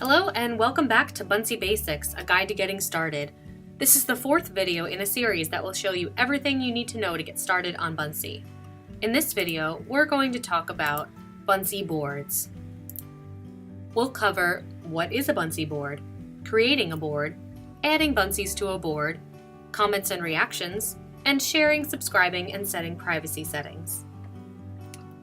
Hello and welcome back to Buncee Basics, a guide to getting started. This is the fourth video in a series that will show you everything you need to know to get started on Buncee. In this video, we're going to talk about Buncee Boards. We'll cover what is a Buncee board, creating a board, adding Buncees to a board, comments and reactions, and sharing, subscribing, and setting privacy settings.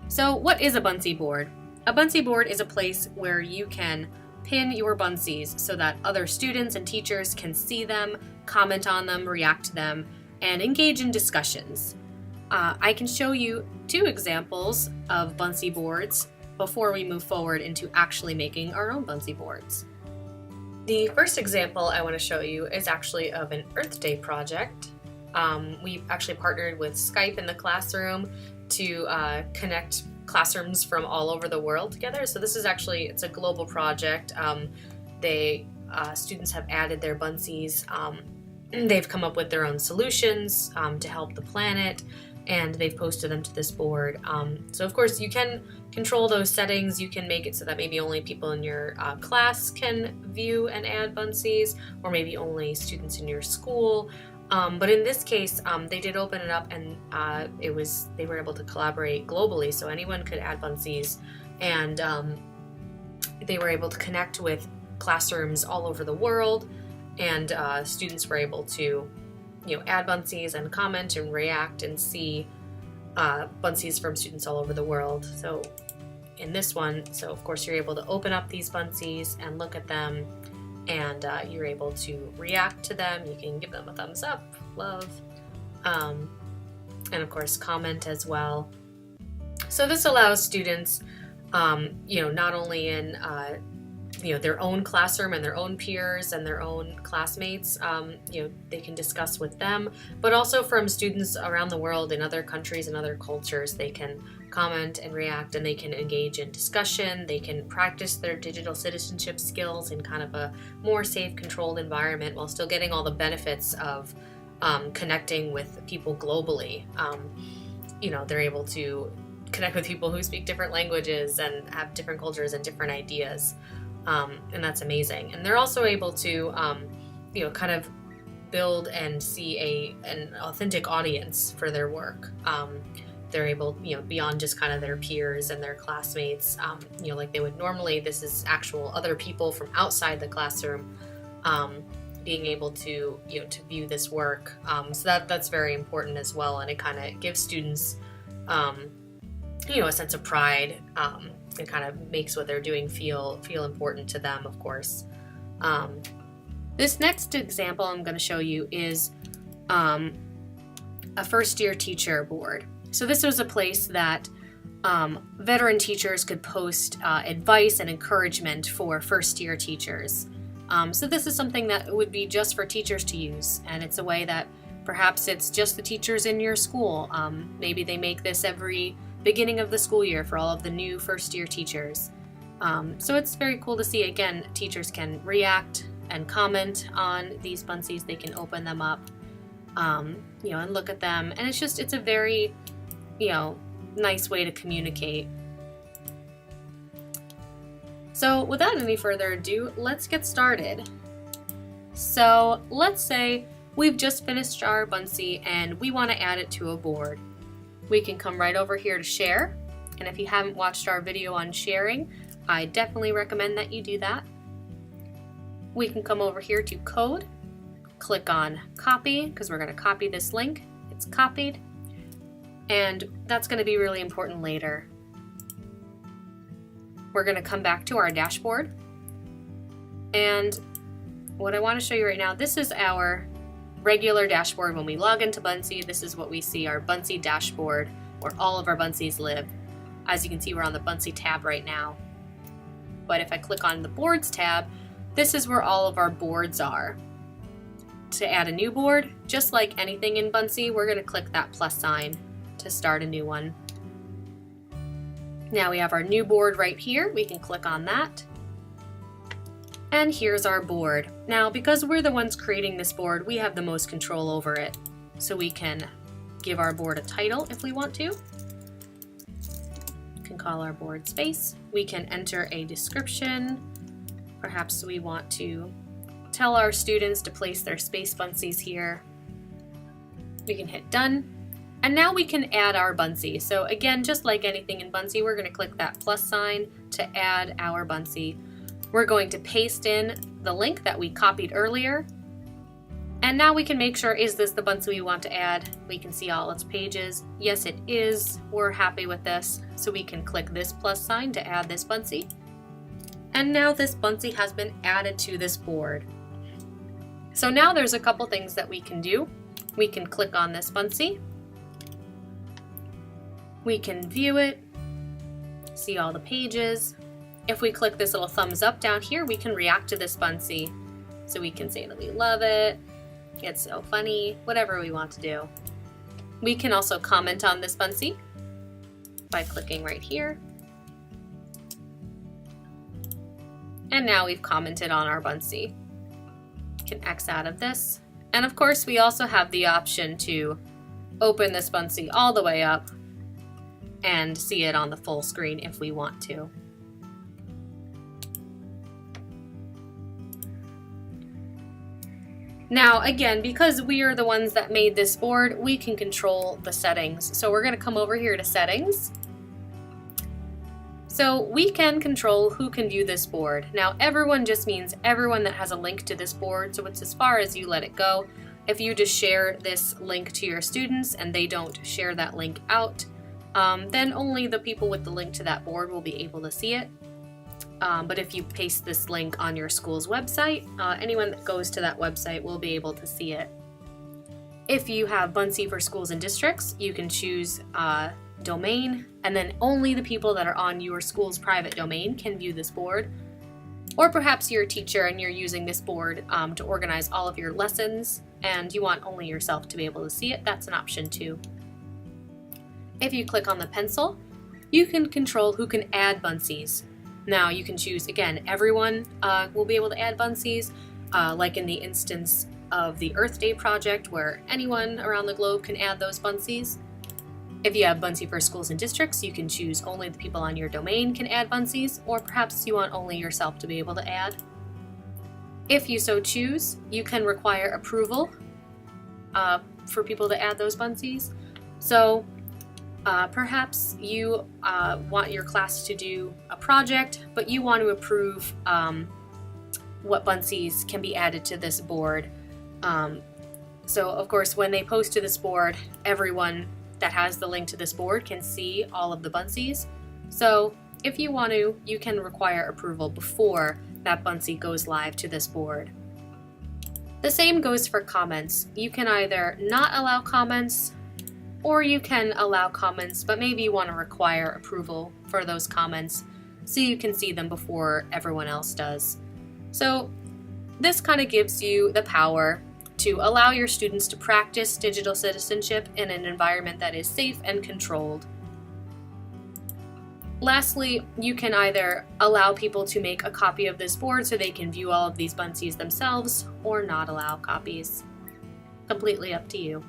So what is a Buncee board? A Buncee board is a place where you can pin your Buncees so that other students and teachers can see them, comment on them, react to them, and engage in discussions. I can show you two examples of Buncee boards before we move forward into actually making our own Buncee boards. The first example I want to show you is actually of an Earth Day project. We've actually partnered with Skype in the classroom to connect classrooms from all over the world together. So this is actually, it's a global project. Students have added their Buncees. They've come up with their own solutions to help the planet, and they've posted them to this board. So of course you can control those settings. You can make it so that maybe only people in your class can view and add Buncees, or maybe only students in your school. But in this case, they did open it up, and they were able to collaborate globally, so anyone could add Buncees, and they were able to connect with classrooms all over the world, and students were able to, add Buncees and comment and react and see Buncees from students all over the world. So in this one, of course you're able to open up these Buncees and look at them, and you're able to react to them. You can give them a thumbs up, love, and of course comment as well. So this allows students, not only in their own classroom and their own peers and their own classmates, they can discuss with them, but also from students around the world in other countries and other cultures. They can comment and react, and they can engage in discussion. They can practice their digital citizenship skills in kind of a more safe, controlled environment while still getting all the benefits of connecting with people globally. They're able to connect with people who speak different languages and have different cultures and different ideas. And that's amazing. And they're also able to, kind of build and see an authentic audience for their work. They're able, beyond just kind of their peers and their classmates, like they would normally. This is actual other people from outside the classroom, being able to, to view this work. So that's very important as well, and it kind of gives students, a sense of pride. It kind of makes what they're doing feel important to them, of course. This next example I'm going to show you is a first-year teacher board. So this was a place that veteran teachers could post advice and encouragement for first-year teachers. So this is something that would be just for teachers to use, and it's a way that perhaps it's just the teachers in your school. Maybe they make this every beginning of the school year for all of the new first-year teachers. So it's very cool to see. Again, teachers can react and comment on these Buncees. They can open them up, and look at them. And it's a very, nice way to communicate. So without any further ado, let's get started. So let's say we've just finished our Buncee and we want to add it to a board. We can come right over here to share, and if you haven't watched our video on sharing, I definitely recommend that you do that. We can come over here to code, click on copy, because we're going to copy this link. It's copied, and that's going to be really important later. We're going to come back to our dashboard, and what I want to show you right now, this is our regular dashboard. When we log into Buncee, this is what we see, our Buncee Dashboard, where all of our Buncees live. As you can see, we're on the Buncee tab right now. But if I click on the Boards tab, this is where all of our boards are. To add a new board, just like anything in Buncee, we're going to click that plus sign to start a new one. Now we have our new board right here. We can click on that. And here's our board. Now, because we're the ones creating this board, we have the most control over it. So we can give our board a title if we want to. We can call our board space. We can enter a description. Perhaps we want to tell our students to place their space buncees here. We can hit done. And now we can add our Buncee. So again, just like anything in Buncee, we're going to click that plus sign to add our Buncee. We're going to paste in the link that we copied earlier. And now we can make sure, is this the Buncee we want to add? We can see all its pages. Yes, it is. We're happy with this. So we can click this plus sign to add this Buncee. And now this Buncee has been added to this board. So now there's a couple things that we can do. We can click on this Buncee. We can view it, see all the pages. If we click this little thumbs up down here, we can react to this Buncee. So we can say that we love it, it's so funny, whatever we want to do. We can also comment on this Buncee by clicking right here. And now we've commented on our Buncee. We can X out of this. And of course, we also have the option to open this Buncee all the way up and see it on the full screen if we want to. Now again, because we are the ones that made this board, we can control the settings. So we're going to come over here to settings. So we can control who can view this board. Now everyone just means everyone that has a link to this board, so it's as far as you let it go. If you just share this link to your students and they don't share that link out, then only the people with the link to that board will be able to see it. But if you paste this link on your school's website, anyone that goes to that website will be able to see it. If you have Buncee for schools and districts, you can choose domain, and then only the people that are on your school's private domain can view this board. Or perhaps you're a teacher and you're using this board to organize all of your lessons, and you want only yourself to be able to see it. That's an option too. If you click on the pencil, you can control who can add Buncees. Now you can choose, again, everyone will be able to add Buncees, like in the instance of the Earth Day project where anyone around the globe can add those Buncees. If you have Buncee for schools and districts, you can choose only the people on your domain can add Buncees, or perhaps you want only yourself to be able to add. If you so choose, you can require approval for people to add those Buncees. So perhaps you want your class to do a project, but you want to approve what Buncees can be added to this board. So of course, when they post to this board, everyone that has the link to this board can see all of the Buncees. So if you want to, you can require approval before that Buncee goes live to this board. The same goes for comments. You can either not allow comments, or you can allow comments, but maybe you want to require approval for those comments so you can see them before everyone else does. So this kind of gives you the power to allow your students to practice digital citizenship in an environment that is safe and controlled. Lastly, you can either allow people to make a copy of this board so they can view all of these Buncees themselves, or not allow copies. Completely up to you.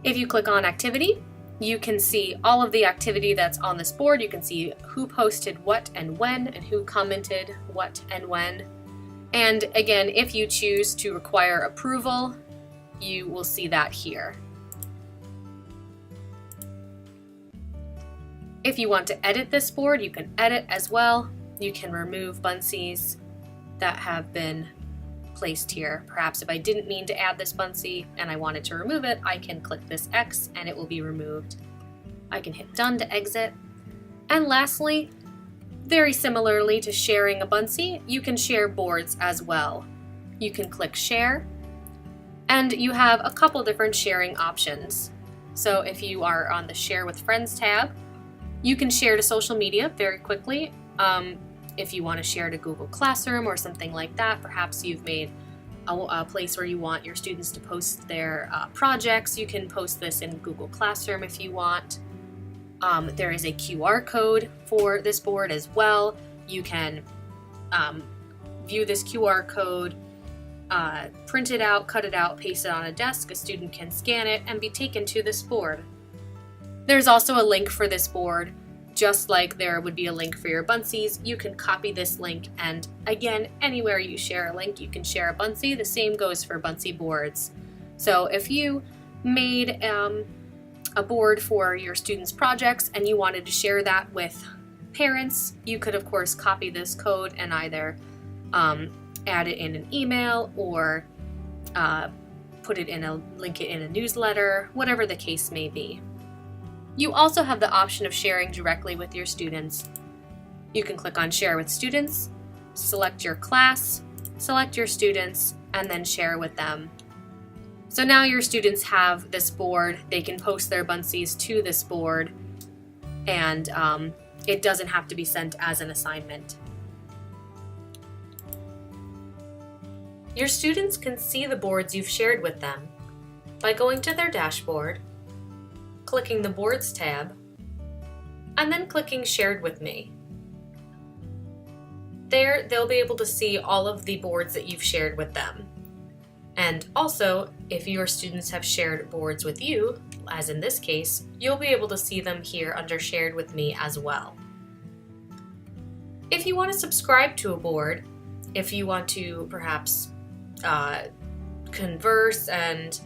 If you click on activity, you can see all of the activity that's on this board. You can see who posted what and when, and who commented what and when. And again, if you choose to require approval, you will see that here. If you want to edit this board, you can edit as well. You can remove Buncees that have been placed here. Perhaps if I didn't mean to add this Buncee and I wanted to remove it, I can click this X and it will be removed. I can hit done to exit. And lastly, very similarly to sharing a Buncee, you can share boards as well. You can click share, and you have a couple different sharing options. So if you are on the share with friends tab, you can share to social media very quickly. If you want to share to Google Classroom or something like that, perhaps you've made a place where you want your students to post their projects, you can post this in Google Classroom if you want. There is a QR code for this board as well. You can view this QR code, print it out, cut it out, paste it on a desk. A student can scan it and be taken to this board. There's also a link for this board just like there would be a link for your Buncees, you can copy this link, and again, anywhere you share a link, you can share a Buncee. The same goes for Buncee Boards. So if you made a board for your students' projects and you wanted to share that with parents, you could of course copy this code and either add it in an email or link it in a newsletter, whatever the case may be. You also have the option of sharing directly with your students. You can click on Share with Students, select your class, select your students, and then share with them. So now your students have this board, they can post their Buncees to this board, and it doesn't have to be sent as an assignment. Your students can see the boards you've shared with them by going to their dashboard, clicking the Boards tab, and then clicking Shared with Me. There, they'll be able to see all of the boards that you've shared with them. And also, if your students have shared boards with you, as in this case, you'll be able to see them here under Shared with Me as well. If you want to subscribe to a board, if you want to perhaps converse and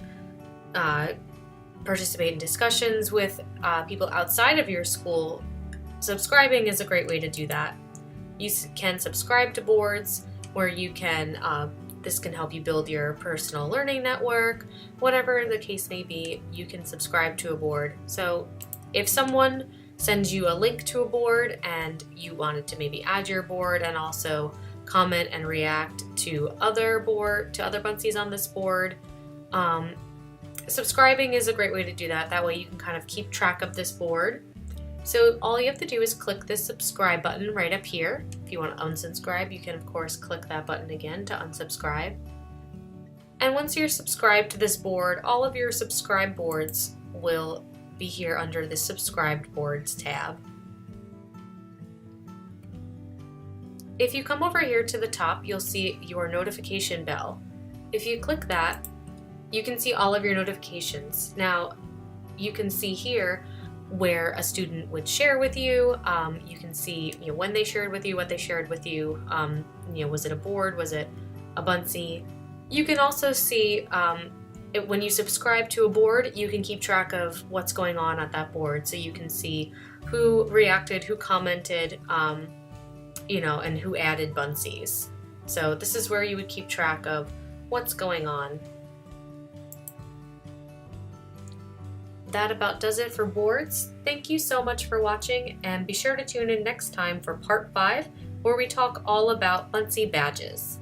participate in discussions with people outside of your school, subscribing is a great way to do that. You can subscribe to boards where you can, this can help you build your personal learning network, whatever the case may be, you can subscribe to a board. So if someone sends you a link to a board and you wanted to maybe add your board and also comment and react to other Buncees on this board, subscribing is a great way to do that. That way you can kind of keep track of this board. So all you have to do is click this subscribe button right up here. If you want to unsubscribe, you can of course click that button again to unsubscribe. And once you're subscribed to this board, all of your subscribed boards will be here under the Subscribed Boards tab. If you come over here to the top, you'll see your notification bell. If you click that, you can see all of your notifications. Now, you can see here where a student would share with you. You can see when they shared with you, what they shared with you. Was it a board? Was it a Buncee? You can also see when you subscribe to a board, you can keep track of what's going on at that board. So you can see who reacted, who commented, and who added Buncees. So this is where you would keep track of what's going on. That about does it for boards. Thank you so much for watching, and be sure to tune in next time for part 5, where we talk all about Buncee badges.